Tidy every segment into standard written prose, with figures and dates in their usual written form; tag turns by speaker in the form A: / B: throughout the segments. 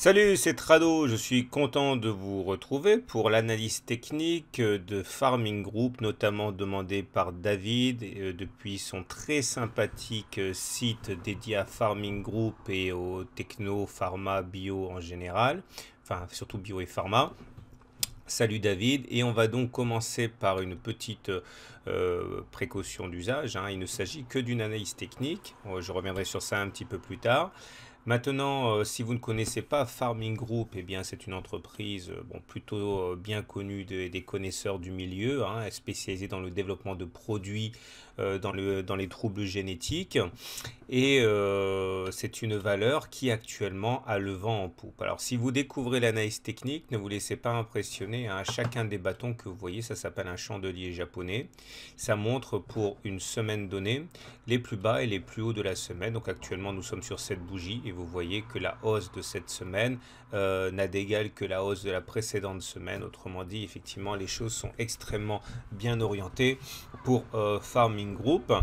A: Salut, c'est Trado. Je suis content de vous retrouver pour l'analyse technique de Farming Group, notamment demandée par David depuis son très sympathique site dédié à Farming Group et au techno, pharma, bio en général, enfin surtout bio et pharma. Salut David, et on va donc commencer par une petite précaution d'usage, hein. Il ne s'agit que d'une analyse technique. Je reviendrai sur ça un petit peu plus tard. Maintenant, si vous ne connaissez pas Farming Group, eh bien c'est une entreprise bon, plutôt bien connue des connaisseurs du milieu, hein, spécialisée dans le développement de produits dans les troubles génétiques. Et c'est une valeur qui actuellement a le vent en poupe. Alors si vous découvrez l'analyse technique, ne vous laissez pas impressionner, hein. Chacun des bâtons que vous voyez, ça s'appelle un chandelier japonais. Ça montre pour une semaine donnée les plus bas et les plus hauts de la semaine. Donc actuellement nous sommes sur cette bougie et vous voyez que la hausse de cette semaine n'a d'égal que la hausse de la précédente semaine. Autrement dit, effectivement, les choses sont extrêmement bien orientées pour Farming Group.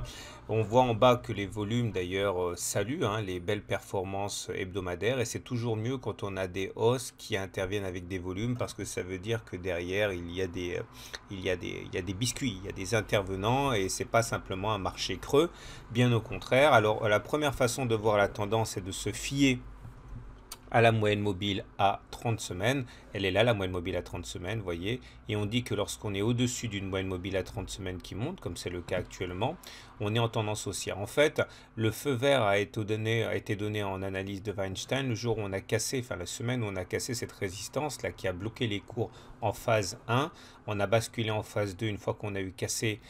A: On voit en bas que les volumes d'ailleurs saluent, hein, les belles performances hebdomadaires, et c'est toujours mieux quand on a des hausses qui interviennent avec des volumes, parce que ça veut dire que derrière il y a des biscuits, il y a des intervenants, et c'est pas simplement un marché creux, bien au contraire. Alors la première façon de voir la tendance est de se fier à la moyenne mobile à 30 semaines. Elle est là, la moyenne mobile à 30 semaines, vous voyez. Et on dit que lorsqu'on est au-dessus d'une moyenne mobile à 30 semaines qui monte, comme c'est le cas actuellement, on est en tendance haussière. En fait, le feu vert a été donné en analyse de Weinstein le jour où on a cassé, enfin la semaine où on a cassé cette résistance là qui a bloqué les cours en phase 1. On a basculé en phase 2 une fois qu'on a eu cassé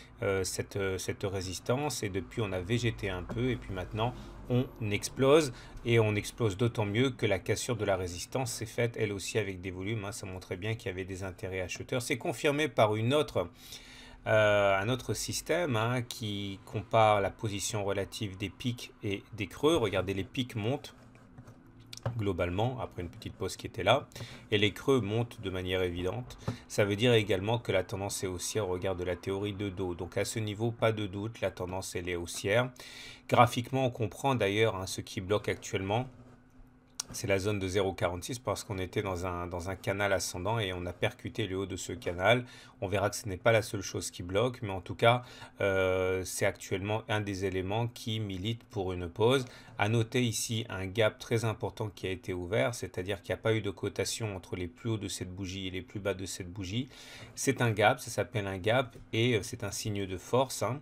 A: cette résistance, et depuis on a végété un peu, et puis maintenant on explose, et on explose d'autant mieux que la cassure de la résistance s'est faite elle aussi avec des volumes, hein. Ça montrait bien qu'il y avait des intérêts acheteurs. C'est confirmé par un autre système, hein, qui compare la position relative des pics et des creux. Regardez, les pics montent globalement après une petite pause qui était là, et les creux montent de manière évidente. Ça veut dire également que la tendance est haussière au regard de la théorie de dos. Donc à ce niveau, pas de doute, la tendance elle est haussière. Graphiquement, on comprend d'ailleurs, hein, ce qui bloque actuellement, c'est la zone de 0,46, parce qu'on était dans un canal ascendant et on a percuté le haut de ce canal. On verra que ce n'est pas la seule chose qui bloque, mais en tout cas, c'est actuellement un des éléments qui milite pour une pause. À noter ici un gap très important qui a été ouvert, c'est-à-dire qu'il n'y a pas eu de cotation entre les plus hauts de cette bougie et les plus bas de cette bougie. C'est un gap, ça s'appelle un gap, et c'est un signe de force, hein.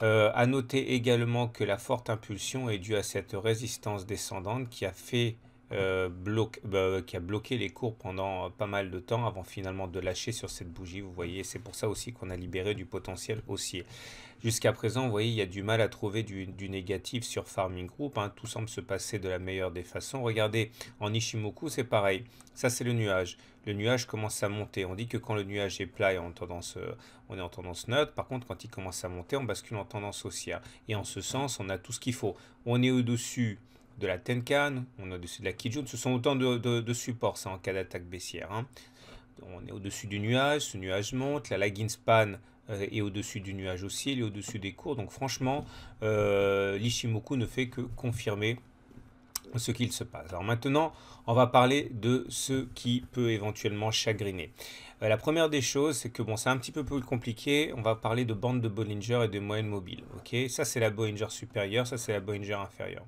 A: À noter également que la forte impulsion est due à cette résistance descendante qui a fait qui a bloqué les cours pendant pas mal de temps avant finalement de lâcher sur cette bougie. Vous voyez, c'est pour ça aussi qu'on a libéré du potentiel haussier. Jusqu'à présent, vous voyez, il y a du mal à trouver du négatif sur Farming Group, hein. Tout semble se passer de la meilleure des façons. Regardez, en Ishimoku, c'est pareil. Ça, c'est le nuage. Le nuage commence à monter. On dit que quand le nuage est plat, on est en tendance neutre. Par contre, quand il commence à monter, on bascule en tendance haussière. Et en ce sens, on a tout ce qu'il faut. On est au-dessus de la Tenkan, on est au-dessus de la Kijun. Ce sont autant de supports, ça, en cas d'attaque baissière, hein. On est au-dessus du nuage, ce nuage monte, la lagging span est au-dessus du nuage aussi, il est au-dessus des cours. Donc franchement, l'Ishimoku ne fait que confirmer ce qu'il se passe. Alors maintenant, on va parler de ce qui peut éventuellement chagriner. La première des choses, c'est que bon, c'est un petit peu plus compliqué. On va parler de bande de Bollinger et de moyenne mobile. Ok, ça c'est la Bollinger supérieure, ça c'est la Bollinger inférieure.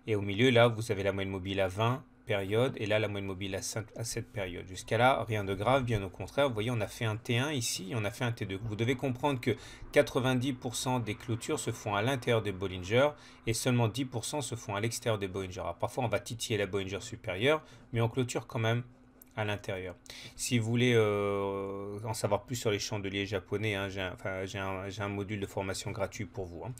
A: Et au milieu, là, vous avez la moyenne mobile à 20 périodes, et là, la moyenne mobile à 7 périodes. Jusqu'à là, rien de grave, bien au contraire. Vous voyez, on a fait un T1 ici, et on a fait un T2. Vous devez comprendre que 90% des clôtures se font à l'intérieur des Bollinger, et seulement 10% se font à l'extérieur des Bollinger. Alors, parfois, on va titiller la Bollinger supérieure, mais on clôture quand même à l'intérieur. Si vous voulez en savoir plus sur les chandeliers japonais, hein, j'ai un module de formation gratuit pour vous, hein.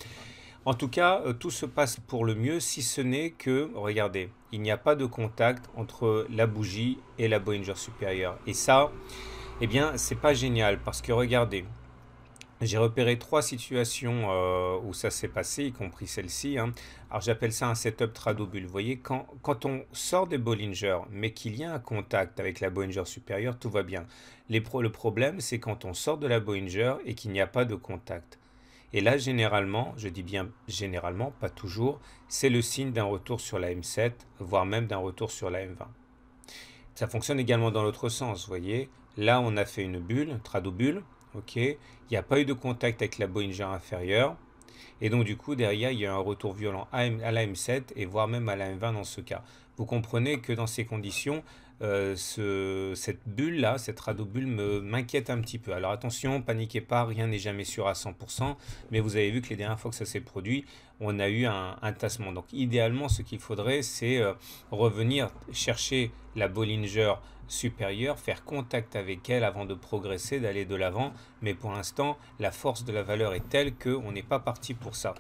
A: En tout cas, tout se passe pour le mieux, si ce n'est que, regardez, il n'y a pas de contact entre la bougie et la Bollinger supérieure. Et ça, eh bien, c'est pas génial, parce que regardez, j'ai repéré 3 situations où ça s'est passé, y compris celle-ci, hein. Alors j'appelle ça un setup Tradobull. Vous voyez, quand on sort des Bollinger, mais qu'il y a un contact avec la Bollinger supérieure, tout va bien. Le problème, c'est quand on sort de la Bollinger et qu'il n'y a pas de contact. Et là, généralement, je dis bien généralement, pas toujours, c'est le signe d'un retour sur la M7, voire même d'un retour sur la M20. Ça fonctionne également dans l'autre sens, vous voyez. Là, on a fait une bulle, trado bulle, ok. Il n'y a pas eu de contact avec la Bollinger inférieure. Et donc, du coup, derrière, il y a un retour violent à la M7 et voire même à la M20 dans ce cas. Vous comprenez que dans ces conditions, cette bulle-là, cette radobulle m'inquiète un petit peu. Alors attention, paniquez pas, rien n'est jamais sûr à 100%, mais vous avez vu que les dernières fois que ça s'est produit, on a eu un tassement. Donc idéalement, ce qu'il faudrait, c'est revenir chercher la Bollinger supérieure, faire contact avec elle avant de progresser, d'aller de l'avant. Mais pour l'instant, la force de la valeur est telle qu'on n'est pas parti pour ça.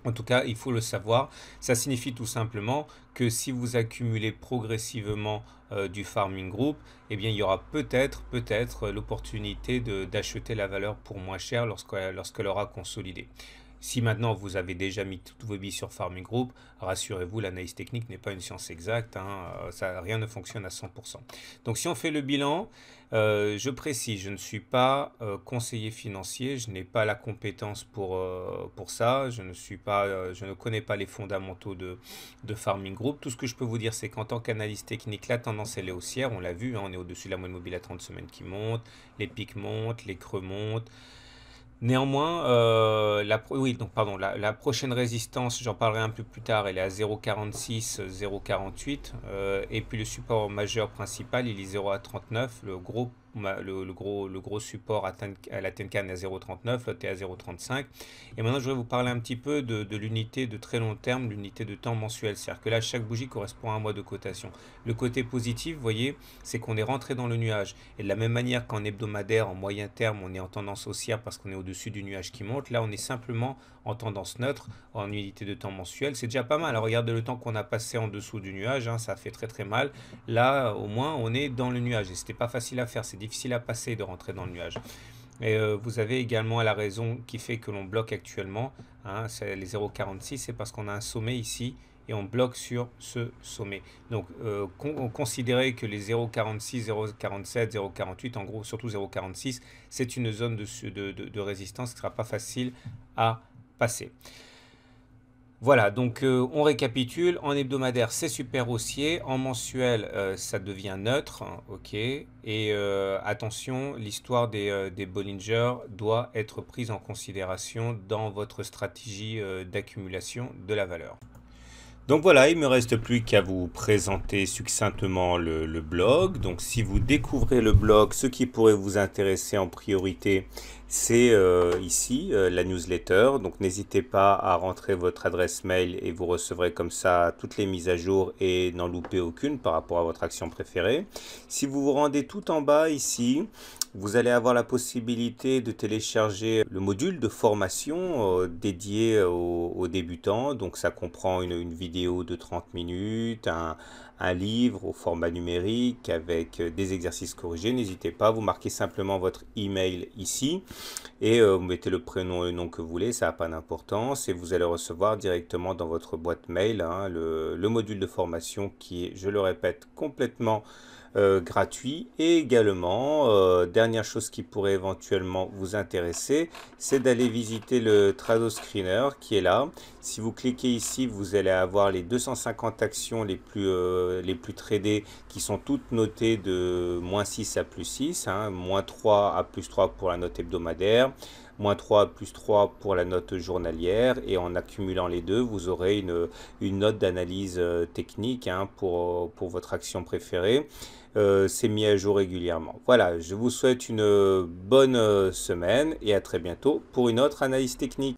A: En tout cas, il faut le savoir. Ça signifie tout simplement que si vous accumulez progressivement du farming group, eh bien, il y aura peut-être l'opportunité d'acheter la valeur pour moins cher lorsqu'elle aura consolidé. Si maintenant vous avez déjà mis toutes vos billes sur Farming Group, rassurez-vous, l'analyse technique n'est pas une science exacte, hein, rien ne fonctionne à 100%. Donc si on fait le bilan, je précise, je ne suis pas conseiller financier, je n'ai pas la compétence pour ça, je ne connais pas les fondamentaux de Farming Group. Tout ce que je peux vous dire, c'est qu'en tant qu'analyse technique, la tendance elle est haussière, on l'a vu, hein, on est au-dessus de la moyenne mobile à 30 semaines qui monte, les pics montent, les creux montent. Néanmoins, la prochaine résistance, j'en parlerai un peu plus tard, elle est à 0,46, 0,48. Et puis le support majeur principal, il est 0,39. Le gros support à la Tenkan est à 0,39, l'autre est à 0,35. Et maintenant, je voudrais vous parler un petit peu de l'unité de très long terme, l'unité de temps mensuel. C'est-à-dire que là, chaque bougie correspond à un mois de cotation. Le côté positif, vous voyez, c'est qu'on est rentré dans le nuage. Et de la même manière qu'en hebdomadaire, en moyen terme, on est en tendance haussière parce qu'on est au-dessus du nuage qui monte. Là, on est simplement en tendance neutre, en unité de temps mensuel. C'est déjà pas mal. Alors, regardez le temps qu'on a passé en dessous du nuage, hein, ça fait très très mal. Là, au moins, on est dans le nuage. Et c'était pas facile à faire. C'est difficile à passer de rentrer dans le nuage. Et vous avez également la raison qui fait que l'on bloque actuellement, hein, c'est les 0,46, c'est parce qu'on a un sommet ici et on bloque sur ce sommet. Donc, considérez que les 0,46, 0,47, 0,48, en gros, surtout 0,46, c'est une zone de résistance qui ne sera pas facile à passer. Voilà, donc on récapitule. En hebdomadaire, c'est super haussier. En mensuel, ça devient neutre. Hein, ok. Et attention, l'histoire des Bollinger doit être prise en considération dans votre stratégie d'accumulation de la valeur. Donc voilà, il ne me reste plus qu'à vous présenter succinctement le blog. Donc si vous découvrez le blog, ce qui pourrait vous intéresser en priorité, c'est ici la newsletter. Donc n'hésitez pas à rentrer votre adresse mail et vous recevrez comme ça toutes les mises à jour et n'en loupez aucune par rapport à votre action préférée. Si vous vous rendez tout en bas ici, vous allez avoir la possibilité de télécharger le module de formation dédié aux débutants. Donc ça comprend une vidéo de 30 minutes, un livre au format numérique avec des exercices corrigés. N'hésitez pas, vous marquez simplement votre email ici et vous mettez le prénom et le nom que vous voulez, ça n'a pas d'importance et vous allez recevoir directement dans votre boîte mail hein, le module de formation qui est, je le répète, complètement gratuit. Et également, dernière chose qui pourrait éventuellement vous intéresser, c'est d'aller visiter le Trado Screener qui est là. Si vous cliquez ici, vous allez avoir les 250 actions les plus tradées qui sont toutes notées de -6 à +6, hein, -3 à +3 pour la note hebdomadaire, -3 à +3 pour la note journalière, et en accumulant les deux, vous aurez une note d'analyse technique hein, pour votre action préférée. C'est mis à jour régulièrement. Voilà, je vous souhaite une bonne semaine et à très bientôt pour une autre analyse technique.